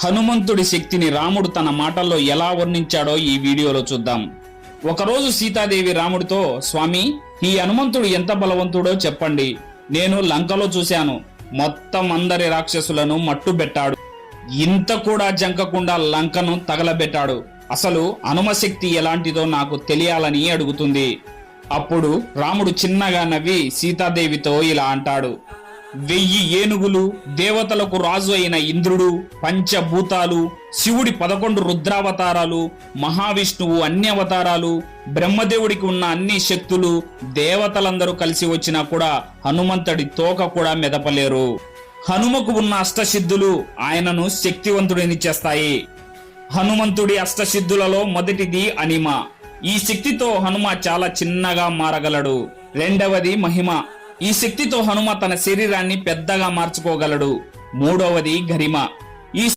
హనుమంతుడి శక్తిని రాముడు తన మాటల్లో ఎలా వర్ణించాడో ఈ వీడియోలో చూద్దాం. ఒకరోజు సీతాదేవి రాముడితో, స్వామి, ఈ హనుమంతుడు ఎంత బలవంతుడో చెప్పండి. నేను లంకలో చూశాను, మొత్తం అందరి రాక్షసులను మట్టుబెట్టాడు. ఇంత కూడా జంకకుండా లంకను తగలబెట్టాడు. అసలు హనుమశక్తి ఎలాంటిదో నాకు తెలియాలని అడుగుతుంది. అప్పుడు రాముడు చిన్నగా నవ్వి సీతాదేవితో ఇలా అంటాడు, 1000 ఏనుగులు, దేవతలకు రాజు అయిన ఇంద్రుడు, పంచభూతాలు, శివుడి 11 రుద్రావతారాలు, మహావిష్ణువు అన్ని అవతారాలు, బ్రహ్మదేవుడికి ఉన్న అన్ని శక్తులు, దేవతలందరూ కలిసి వచ్చినా కూడా హనుమంతుడి తోక కూడా మెదపలేరు. హనుమకు ఉన్న అష్టసిద్ధులు ఆయనను శక్తివంతుడిని చేస్తాయి. హనుమంతుడి అష్టసిద్ధులలో మొదటిది అనిమ. ఈ శక్తితో హనుమ చాలా చిన్నగా మారగలడు. రెండవది మహిమ. ఈ శక్తితో హనుమ తన శరీరాన్ని పెద్దగా మార్చుకోగలడు. మూడవది గరిమ.